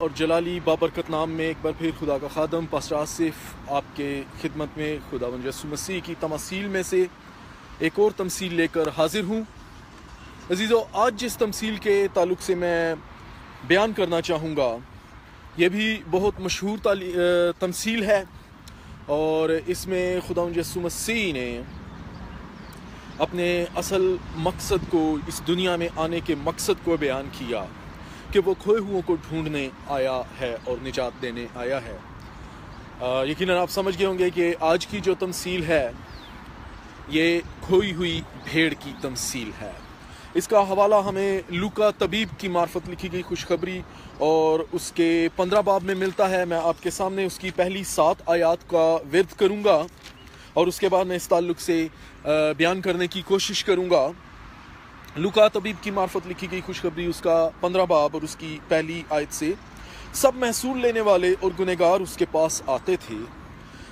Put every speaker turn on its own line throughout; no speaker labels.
اور جلالی بابرکت نام میں ایک بار پھر خدا کا خادم پاسٹر آصف آپ کے خدمت میں خداوند یسوع مسیح کی تماثیل میں سے ایک اور تمثیل لے کر حاضر ہوں۔ عزیزو، آج جس تمثیل کے تعلق سے میں بیان کرنا چاہوں گا یہ بھی بہت مشہور تمثیل ہے، اور اس میں خداوند یسوع مسیح نے اپنے اصل مقصد کو، اس دنیا میں آنے کے مقصد کو بیان کیا کہ وہ کھوئے ہوئوں کو ڈھونڈنے آیا ہے اور نجات دینے آیا ہے۔ یقیناً آپ سمجھ گئے ہوں گے کہ آج کی جو تمثیل ہے یہ کھوئی ہوئی بھیڑ کی تمثیل ہے۔ اس کا حوالہ ہمیں لوکا طبیب کی معرفت لکھی گئی خوشخبری اور اس کے 15 باب میں ملتا ہے۔ میں آپ کے سامنے اس کی پہلی 7 آیات کا ورد کروں گا اور اس کے بعد میں اس تعلق سے بیان کرنے کی کوشش کروں گا۔ لوکا طبیب کی معرفت لکھی گئی خوشخبری، اس کا 15 باب اور اس کی پہلی آیت سے، سب محصول لینے والے اور گنہگار اس کے پاس آتے تھے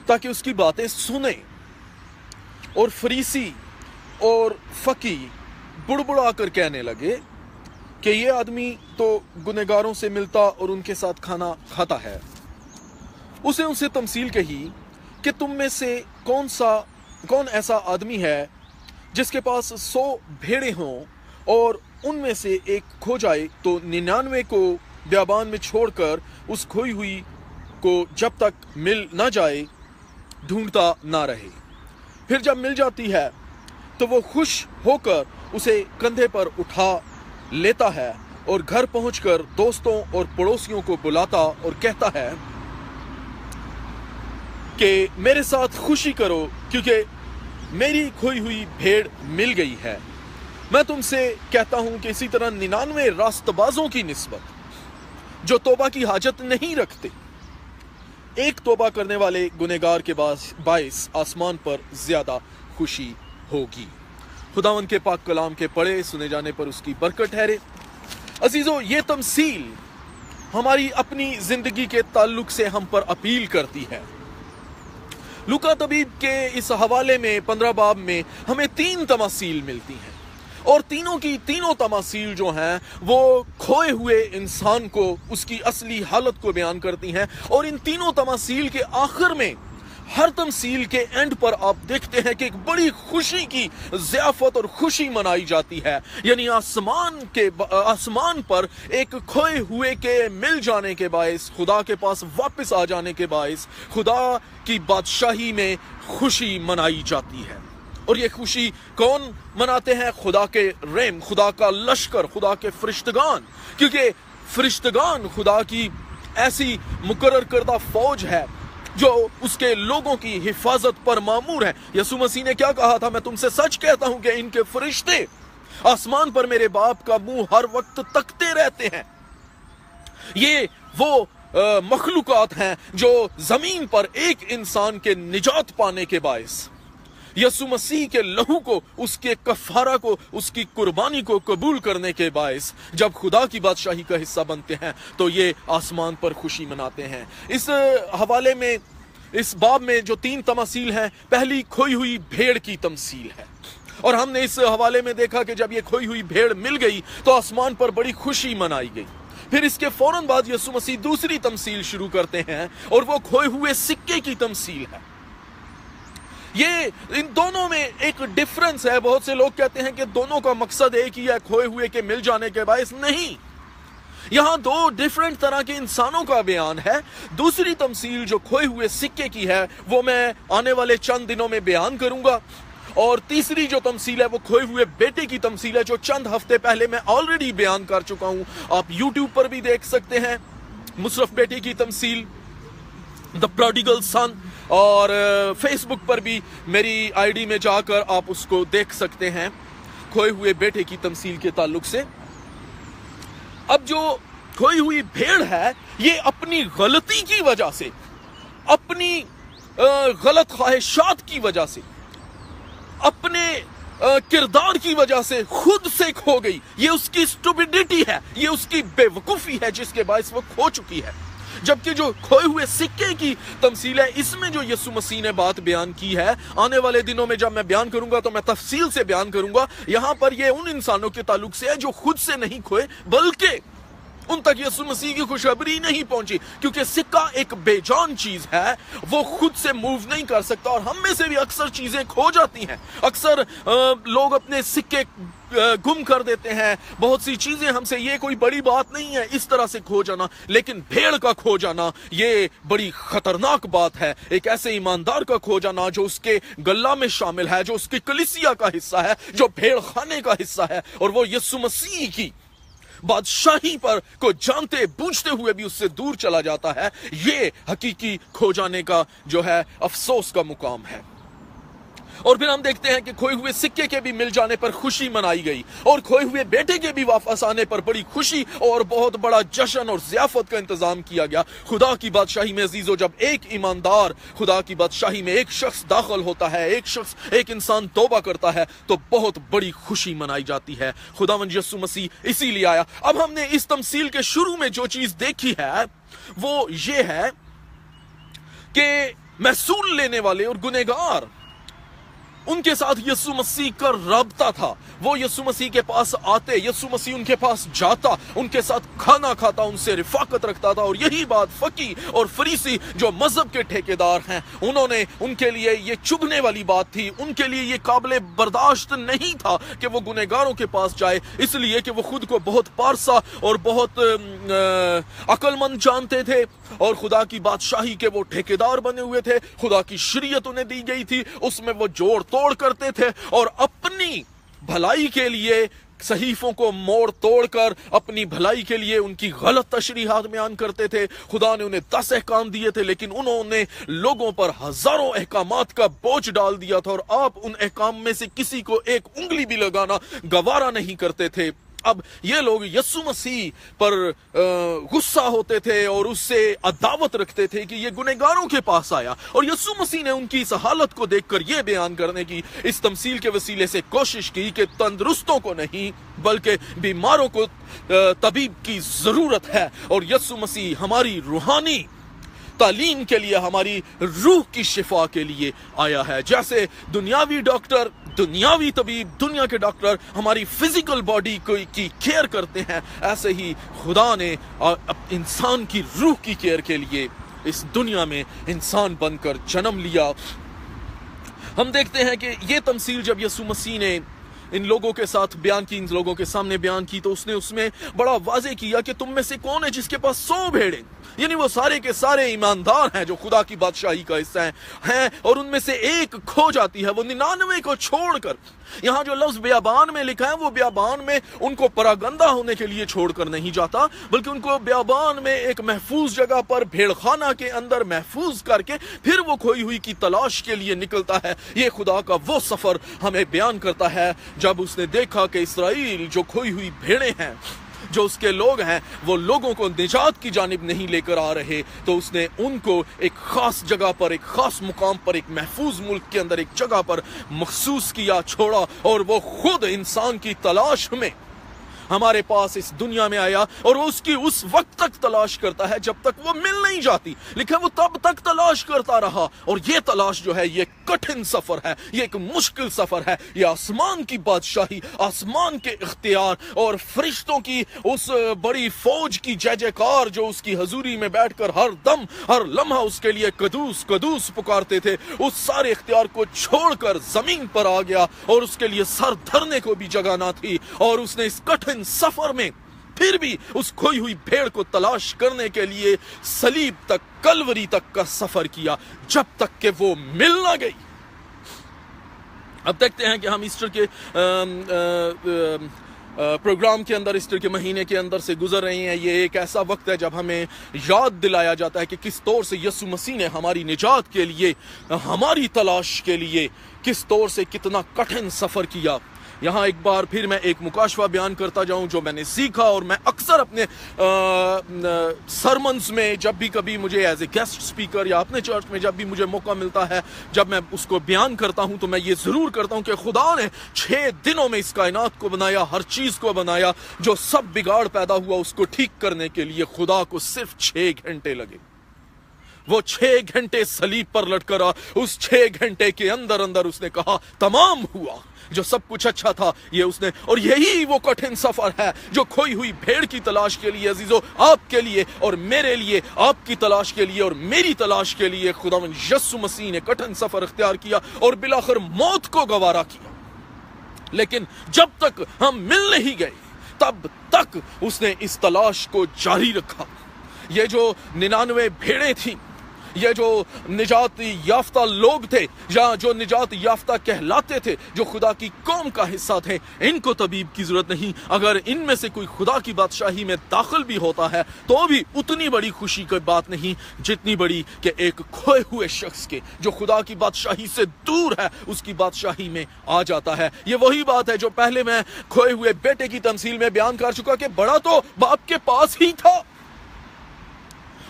تاکہ اس کی باتیں سنیں، اور فریسی اور فقی بڑبڑا کر کہنے لگے کہ یہ آدمی تو گنہگاروں سے ملتا اور ان کے ساتھ کھانا کھاتا ہے۔ اسے ان سے تمثیل کہی کہ تم میں سے کون ایسا آدمی ہے جس کے پاس 100 بھیڑیں ہوں اور ان میں سے ایک کھو جائے تو 99 کو بیابان میں چھوڑ کر اس کھوئی ہوئی کو جب تک مل نہ جائے ڈھونڈتا نہ رہے، پھر جب مل جاتی ہے تو وہ خوش ہو کر اسے کندھے پر اٹھا لیتا ہے اور گھر پہنچ کر دوستوں اور پڑوسیوں کو بلاتا اور کہتا ہے کہ میرے ساتھ خوشی کرو کیونکہ میری کھوئی ہوئی بھیڑ مل گئی ہے۔ میں تم سے کہتا ہوں کہ اسی طرح 99 راست بازوں کی نسبت جو توبہ کی حاجت نہیں رکھتے، ایک توبہ کرنے والے گنہگار کے باعث آسمان پر زیادہ خوشی ہوگی۔ خداوند کے پاک کلام کے پڑھے سنے جانے پر اس کی برکت ٹھہرے۔ عزیزو، یہ تمثیل ہماری اپنی زندگی کے تعلق سے ہم پر اپیل کرتی ہے۔ لوکا طبیب کے اس حوالے میں 15 باب میں ہمیں 3 تماثیل ملتی ہیں، اور تینوں تماثیل جو ہیں وہ کھوئے ہوئے انسان کو، اس کی اصلی حالت کو بیان کرتی ہیں، اور ان تینوں تماثیل کے آخر میں، ہر تمثیل کے اینڈ پر آپ دیکھتے ہیں کہ ایک بڑی خوشی کی ضیافت اور خوشی منائی جاتی ہے، یعنی آسمان پر ایک کھوئے ہوئے کے مل جانے کے باعث، خدا کے پاس واپس آ جانے کے باعث خدا کی بادشاہی میں خوشی منائی جاتی ہے۔ اور یہ خوشی کون مناتے ہیں؟ خدا کے رحم، خدا کا لشکر، خدا کے فرشتگان، کیونکہ فرشتگان خدا کی ایسی مقرر کردہ فوج ہے جو اس کے لوگوں کی حفاظت پر مامور ہے۔ یسوع مسیح نے کیا کہا تھا؟ میں تم سے سچ کہتا ہوں کہ ان کے فرشتے آسمان پر میرے باپ کا منہ ہر وقت تکتے رہتے ہیں۔ یہ وہ مخلوقات ہیں جو زمین پر ایک انسان کے نجات پانے کے باعث، یسوع مسیح کے لہو کو، اس کے کفارہ کو، اس کی قربانی کو قبول کرنے کے باعث جب خدا کی بادشاہی کا حصہ بنتے ہیں تو یہ آسمان پر خوشی مناتے ہیں۔ اس حوالے میں، اس باب میں جو 3 تماثیل ہیں، پہلی کھوئی ہوئی بھیڑ کی تمثیل ہے، اور ہم نے اس حوالے میں دیکھا کہ جب یہ کھوئی ہوئی بھیڑ مل گئی تو آسمان پر بڑی خوشی منائی گئی۔ پھر اس کے فوراً بعد یسوع مسیح دوسری تمثیل شروع کرتے ہیں، اور وہ کھوئے ہوئے سکے کی تمثیل ہے۔ یہ ان دونوں میں ایک ڈیفرنس ہے۔ بہت سے لوگ کہتے ہیں کہ دونوں کا مقصد ایک ہی ہے، کھوئے ہوئے کے مل جانے کے باعث نہیں۔ یہاں 2 ڈیفرنٹ طرح کے انسانوں کا بیان ہے۔ دوسری تمثیل جو کھوئے ہوئے سکے کی ہے وہ میں آنے والے چند دنوں میں بیان کروں گا، اور تیسری جو تمثیل ہے وہ کھوئے ہوئے بیٹے کی تمثیل ہے جو چند ہفتے پہلے میں آلریڈی بیان کر چکا ہوں۔ آپ یوٹیوب پر بھی دیکھ سکتے ہیں مصرف بیٹے کی تمثیل، دا پروڈیگل سن، اور فیس بک پر بھی میری آئی ڈی میں جا کر آپ اس کو دیکھ سکتے ہیں کھوئے ہوئے بیٹے کی تمثیل کے تعلق سے۔ اب جو کھوئی ہوئی بھیڑ ہے یہ اپنی غلطی کی وجہ سے، اپنی غلط خواہشات کی وجہ سے، اپنے کردار کی وجہ سے خود سے کھو گئی۔ یہ اس کی اسٹوپیڈیٹی ہے، یہ اس کی بے وقوفی ہے جس کے باعث وہ کھو چکی ہے۔ جبکہ جو کھوئے ہوئے سکے کی تمثیل ہے، اس میں جو یسوع مسیح نے بات بیان کی ہے، آنے والے دنوں میں جب میں بیان کروں گا تو میں تفصیل سے بیان کروں گا۔ یہاں پر یہ ان انسانوں کے تعلق سے ہے جو خود سے نہیں کھوئے، بلکہ ان تک یسوع مسیح کی خوشخبری نہیں پہنچی، کیونکہ سکہ ایک بے جان چیز ہے، وہ خود سے موو نہیں کر سکتا، اور ہم میں سے بھی اکثر چیزیں کھو جاتی ہیں، اکثر لوگ اپنے سکے گم کر دیتے ہیں، بہت سی چیزیں ہم سے، یہ کوئی بڑی بات نہیں ہے اس طرح سے کھو جانا، لیکن بھیڑ کا کھو جانا یہ بڑی خطرناک بات ہے، ایک ایسے ایماندار کا کھو جانا جو اس کے گلہ میں شامل ہے، جو اس کی کلیسیا کا حصہ ہے، جو بھیڑ خانے کا حصہ ہے، اور وہ یسوع مسیح کی بادشاہی پر کو جانتے بوجھتے ہوئے بھی اس سے دور چلا جاتا ہے، یہ حقیقی کھو جانے کا جو ہے افسوس کا مقام ہے۔ اور پھر ہم دیکھتے ہیں کہ کھوئے ہوئے سکے کے بھی مل جانے پر خوشی منائی گئی، اور کھوئے ہوئے بیٹے کے بھی واپس آنے پر بڑی خوشی اور بہت بڑا جشن اور ضیافت کا انتظام کیا گیا۔ خدا کی بادشاہی میں عزیزو، جب ایک ایماندار خدا کی بادشاہی میں ایک شخص داخل ہوتا ہے، ایک انسان توبہ کرتا ہے، تو بہت بڑی خوشی منائی جاتی ہے۔ خداوند یسوع مسیح اسی لیے آیا۔ اب ہم نے اس تمثیل کے شروع میں جو چیز دیکھی ہے وہ یہ ہے کہ محصول لینے والے اور گنہگار، ان کے ساتھ یسوع مسیح کا رابطہ تھا، وہ یسوع مسیح کے پاس آتے، یسوع مسیح ان کے پاس جاتا، ان کے ساتھ کھانا کھاتا، ان سے رفاقت رکھتا تھا، اور یہی بات فقی اور فریسی جو مذہب کے ٹھیکیدار ہیں، ان کے لیے یہ چبھنے والی بات تھی، ان کے لیے یہ قابل برداشت نہیں تھا کہ وہ گنہگاروں کے پاس جائے، اس لیے کہ وہ خود کو بہت پارسا اور بہت عقل مند جانتے تھے، اور خدا کی بادشاہی کے وہ ٹھیکیدار بنے ہوئے تھے، خدا کی شریعت انہیں دی گئی تھی، اس میں وہ جوڑ توڑ کرتے تھے، اور اپنی بھلائی کے لیے صحیفوں کو موڑ توڑ کر اپنی بھلائی کے لیے ان کی غلط تشریحات بیان کرتے تھے۔ خدا نے انہیں 10 احکام دیے تھے، لیکن انہوں نے لوگوں پر ہزاروں احکامات کا بوجھ ڈال دیا تھا، اور آپ ان احکام میں سے کسی کو ایک انگلی بھی لگانا گوارا نہیں کرتے تھے۔ اب یہ لوگ یسوع مسیح پر غصہ ہوتے تھے اور اس سے عداوت رکھتے تھے کہ یہ گنہگاروں کے پاس آیا، اور یسوع مسیح نے ان کی اس حالت کو دیکھ کر یہ بیان کرنے کی اس تمثیل کے وسیلے سے کوشش کی کہ تندرستوں کو نہیں بلکہ بیماروں کو طبیب کی ضرورت ہے، اور یسوع مسیح ہماری روحانی تعلیم کے لیے، ہماری روح کی شفا کے لیے آیا ہے۔ جیسے دنیاوی ڈاکٹر، دنیاوی طبیب، دنیا کے ڈاکٹر ہماری فزیکل باڈی کی کیئر کرتے ہیں، ایسے ہی خدا نے انسان کی روح کی کیئر کے لیے اس دنیا میں انسان بن کر جنم لیا۔ ہم دیکھتے ہیں کہ یہ تمثیل جب یسوع مسیح نے ان لوگوں کے ساتھ بیان کی، ان لوگوں کے سامنے بیان کی، تو اس میں بڑا واضح کیا کہ تم میں سے کون ہے جس کے پاس 100 بھیڑیں، یعنی وہ سارے کے سارے ایماندار ہیں جو خدا کی بادشاہی کا حصہ ہیں، اور ان میں سے ایک کھو جاتی ہے، وہ 99 کو چھوڑ کر، یہاں جو لفظ بیابان میں لکھا ہے وہ بیابان میں ان کو پراگندہ ہونے کے لیے چھوڑ کر نہیں جاتا، بلکہ ان کو بیابان میں ایک محفوظ جگہ پر بھیڑ خانہ کے اندر محفوظ کر کے پھر وہ کھوئی ہوئی کی تلاش کے لیے نکلتا ہے۔ یہ خدا کا وہ سفر ہمیں بیان کرتا ہے جب اس نے دیکھا کہ اسرائیل جو کھوئی ہوئی بھیڑیں ہیں، جو اس کے لوگ ہیں، وہ لوگوں کو نجات کی جانب نہیں لے کر آ رہے، تو اس نے ان کو ایک خاص جگہ پر، ایک خاص مقام پر، ایک محفوظ ملک کے اندر ایک جگہ پر مخصوص کیا، چھوڑا، اور وہ خود انسان کی تلاش میں ہمارے پاس اس دنیا میں آیا، اور وہ اس کی اس وقت تک تلاش کرتا ہے جب تک وہ مل نہیں جاتی، لکھا وہ تب تک تلاش کرتا رہا، اور یہ تلاش جو ہے یہ کٹھن سفر ہے، یہ ایک مشکل سفر ہے، یہ آسمان کی بادشاہی، آسمان کے اختیار اور فرشتوں کی اس بڑی فوج کی جے جے کار جو اس کی حضوری میں بیٹھ کر ہر دم ہر لمحہ اس کے لیے قدوس قدوس پکارتے تھے، اس سارے اختیار کو چھوڑ کر زمین پر آ گیا، اور اس کے لیے سر دھرنے کو بھی جگہ نہ تھی، اور اس نے اس کٹھن سفر میں پھر بھی اس کھوئی ہوئی بھیڑ کو تلاش کرنے کے لیے صلیب تک، کلوری تک کا سفر کیا، جب تک کہ وہ مل نہ گئی۔ اب دیکھتے ہیں کہ ہم ایسٹر کے پروگرام کے اندر، ایسٹر کے مہینے کے اندر سے گزر رہے ہیں۔ یہ ایک ایسا وقت ہے جب ہمیں یاد دلایا جاتا ہے کہ کس طور سے یسوع مسیح نے ہماری نجات کے لیے، ہماری تلاش کے لیے کس طور سے کتنا کٹھن سفر کیا۔ یہاں ایک بار پھر میں ایک مکاشفہ بیان کرتا جاؤں جو میں نے سیکھا، اور میں اکثر اپنے سرمنز میں جب بھی کبھی مجھے ایز اے گیسٹ سپیکر یا اپنے چرچ میں جب بھی مجھے موقع ملتا ہے، جب میں اس کو بیان کرتا ہوں تو میں یہ ضرور کرتا ہوں کہ خدا نے 6 دنوں میں اس کائنات کو بنایا، ہر چیز کو بنایا، جو سب بگاڑ پیدا ہوا اس کو ٹھیک کرنے کے لیے خدا کو صرف 6 گھنٹے لگے۔ وہ 6 گھنٹے صلیب پر لٹکا رہا. اس 6 گھنٹے کے اندر اندر اس نے کہا تمام ہوا. جو سب کچھ اچھا تھا یہ اس نے. اور یہی وہ کٹھن سفر ہے جو کھوئی ہوئی بھیڑ کی تلاش کے لیے عزیزو، آپ کے لیے اور میرے لیے، آپ کی تلاش کے لیے اور میری تلاش کے لیے خداوند یسوع مسیح نے کٹھن سفر اختیار کیا اور بالآخر موت کو گوارا کیا. لیکن جب تک ہم مل نہیں گئے تب تک اس نے اس تلاش کو جاری رکھا. یہ جو 99 بھیڑیں تھیں، یہ جو نجات یافتہ لوگ تھے یا جو نجات یافتہ کہلاتے تھے، جو خدا کی قوم کا حصہ تھے، ان کو طبیب کی ضرورت نہیں. اگر ان میں سے کوئی خدا کی بادشاہی میں داخل بھی ہوتا ہے تو بھی اتنی بڑی خوشی کی بات نہیں جتنی بڑی کہ ایک کھوئے ہوئے شخص کے جو خدا کی بادشاہی سے دور ہے اس کی بادشاہی میں آ جاتا ہے. یہ وہی بات ہے جو پہلے میں کھوئے ہوئے بیٹے کی تمثیل میں بیان کر چکا کہ بڑا تو باپ کے پاس ہی تھا،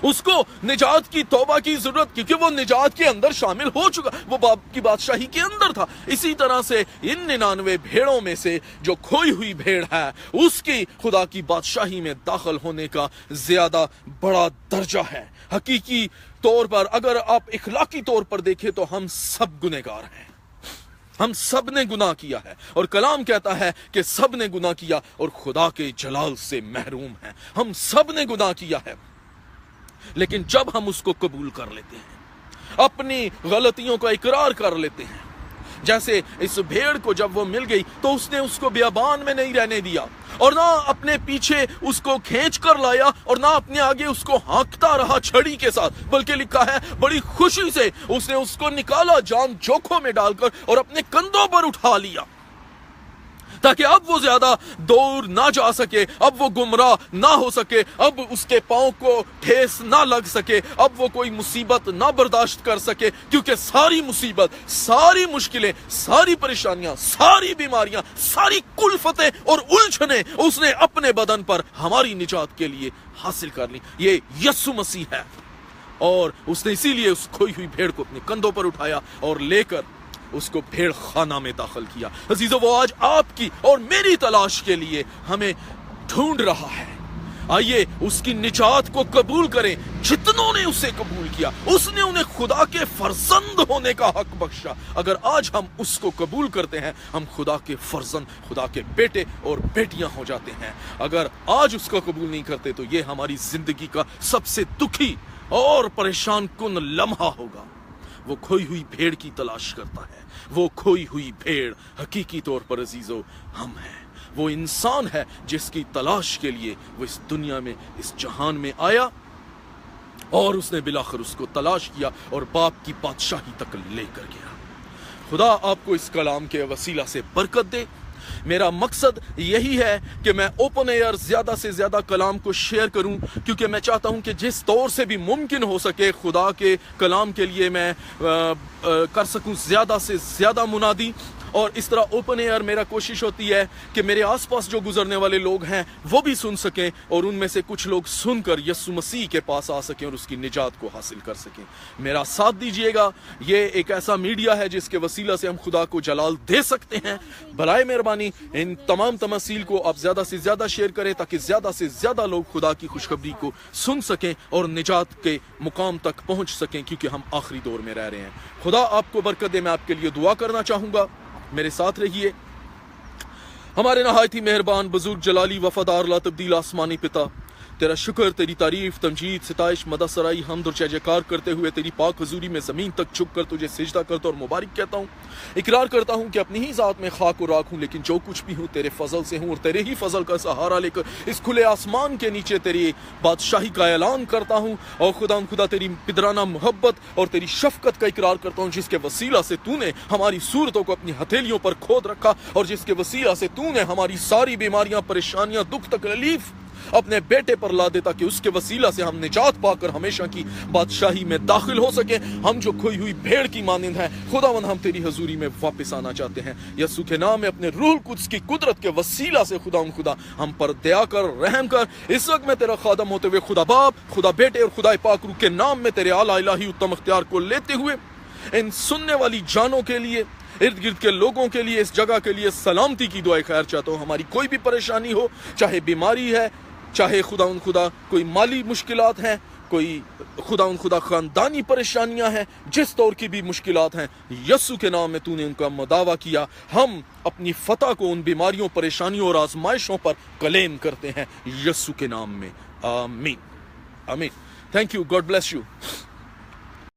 اس کو نجات کی توبہ کی ضرورت کیونکہ وہ نجات کے اندر شامل ہو چکا، وہ باپ کی بادشاہی کے اندر تھا. اسی طرح سے ان 99 بھیڑوں میں سے جو کھوئی ہوئی بھیڑ ہے اس کی خدا کی بادشاہی میں داخل ہونے کا زیادہ بڑا درجہ ہے. حقیقی طور پر اگر آپ اخلاقی طور پر دیکھیں تو ہم سب گنہگار ہیں، ہم سب نے گناہ کیا ہے اور کلام کہتا ہے کہ سب نے گناہ کیا اور خدا کے جلال سے محروم ہیں. ہم سب نے گناہ کیا ہے، لیکن جب ہم اس کو قبول کر لیتے ہیں، اپنی غلطیوں کا اقرار کر لیتے ہیں، جیسے اس بھیڑ کو جب وہ مل گئی تو اس نے اس کو بیابان میں نہیں رہنے دیا اور نہ اپنے پیچھے اس کو کھینچ کر لایا اور نہ اپنے آگے اس کو ہانکتا رہا چھڑی کے ساتھ، بلکہ لکھا ہے بڑی خوشی سے اس نے اس کو نکالا، جان جوکھوں میں ڈال کر اور اپنے کندھوں پر اٹھا لیا تاکہ اب وہ زیادہ دور نہ جا سکے، اب وہ گمراہ نہ ہو سکے، اب اس کے پاؤں کو ٹھیس نہ لگ سکے، اب وہ کوئی مصیبت نہ برداشت کر سکے، کیونکہ ساری مصیبت، ساری مشکلیں، ساری پریشانیاں، ساری بیماریاں، ساری کلفتیں اور الجھنیں اس نے اپنے بدن پر ہماری نجات کے لیے حاصل کر لی. یہ یسوع مسیح ہے اور اس نے اسی لیے اس کھوئی ہوئی بھیڑ کو اپنے کندھوں پر اٹھایا اور لے کر اس کو بھیڑ خانہ میں داخل کیا. عزیزو، وہ آج آپ کی اور میری تلاش کے لیے ہمیں ڈھونڈ رہا ہے. آئیے اس کی نجات کو قبول کریں. جتنوں نے اسے قبول کیا اس نے انہیں خدا کے فرزند ہونے کا حق بخشا. اگر آج ہم اس کو قبول کرتے ہیں ہم خدا کے فرزند، خدا کے بیٹے اور بیٹیاں ہو جاتے ہیں. اگر آج اس کو قبول نہیں کرتے تو یہ ہماری زندگی کا سب سے دکھی اور پریشان کن لمحہ ہوگا. وہ کھوئی ہوئی بھیڑ کی تلاش کرتا ہے. وہ کھوئی ہوئی بھیڑ حقیقی طور پر عزیزو ہم ہیں. وہ انسان ہے جس کی تلاش کے لیے وہ اس دنیا میں، اس جہان میں آیا اور اس نے بالآخر اس کو تلاش کیا اور باپ کی بادشاہی تک لے کر گیا. خدا آپ کو اس کلام کے وسیلہ سے برکت دے. میرا مقصد یہی ہے کہ میں اوپن ایئر زیادہ سے زیادہ کلام کو شیئر کروں، کیونکہ میں چاہتا ہوں کہ جس طور سے بھی ممکن ہو سکے خدا کے کلام کے لیے میں کر سکوں زیادہ سے زیادہ منادی. اور اس طرح اوپن ایئر میرا کوشش ہوتی ہے کہ میرے آس پاس جو گزرنے والے لوگ ہیں وہ بھی سن سکیں اور ان میں سے کچھ لوگ سن کر یسوع مسیح کے پاس آ سکیں اور اس کی نجات کو حاصل کر سکیں. میرا ساتھ دیجئے گا. یہ ایک ایسا میڈیا ہے جس کے وسیلہ سے ہم خدا کو جلال دے سکتے ہیں. برائے مہربانی ان تمام تماثیل کو آپ زیادہ سے زیادہ شیئر کریں تاکہ زیادہ سے زیادہ لوگ خدا کی خوشخبری کو سن سکیں اور نجات کے مقام تک پہنچ سکیں، کیونکہ ہم آخری دور میں رہ رہے ہیں. خدا آپ کو برکت دے. میں آپ کے لیے دعا کرنا چاہوں گا. میرے ساتھ رہیے. ہمارے نہایت ہی مہربان، بزرگ، جلالی، وفادار، لا تبدیل آسمانی پتا، تیرا شکر، تیری تعریف، تمجید، ستائش، مدح، سرائی، حمد اور جے جیکار کرتے ہوئے تیری پاک حضوری میں زمین تک جھک کر تجھے سجدہ کرتا اور مبارک کہتا ہوں. اقرار کرتا ہوں کہ اپنی ہی ذات میں خاک و راکھ ہوں، لیکن جو کچھ بھی ہوں تیرے فضل سے ہوں اور تیرے ہی فضل کا سہارا لے کر اس کھلے آسمان کے نیچے تیری بادشاہی کا اعلان کرتا ہوں. اور خدا تیری پدرانہ محبت اور تیری شفقت کا اقرار کرتا ہوں، جس کے وسیلہ سے تو نے ہماری صورتوں کو اپنی ہتھیلیوں پر کھود رکھا اور جس کے وسیلہ سے تو نے ہماری ساری بیماریاں، پریشانیاں، دکھ، تکلیف اپنے بیٹے پر لا دیتا کہ اس کے وسیلہ سے ہم نجات پا کر ہمیشہ کی بادشاہی میں داخل ہو سکیں. ہم جو کھوئی ہوئی بھیڑ کی مانند ہیں خداوند، ہم تیری حضوری میں واپس آنا چاہتے ہیں. یسوع کے نام میں اپنے روح القدس کی قدرت کے وسیلہ سے خدا ہم پر دیا کر، رحم کر. اس وقت میں تیرا خادم ہوتے ہوئے خدا باپ، خدا بیٹے اور خدا پاک روح کے نام میں تیرے اعلیٰ الہی اتم اختیار کو لیتے ہوئے ان سننے والی جانوں کے لیے، ارد گرد کے لوگوں کے لیے، اس جگہ کے لیے سلامتی کی دعائیں خیر چاہتا ہوں. ہماری کوئی بھی پریشانی ہو، چاہے بیماری ہے، چاہے خدا کوئی مالی مشکلات ہیں، کوئی خدا خاندانی پریشانیاں ہیں، جس طور کی بھی مشکلات ہیں، یسوع کے نام میں تو نے ان کا مداوع کیا. ہم اپنی فتح کو ان بیماریوں، پریشانیوں اور آزمائشوں پر کلیم کرتے ہیں یسوع کے نام میں. آمین آمین. Thank you. God bless you.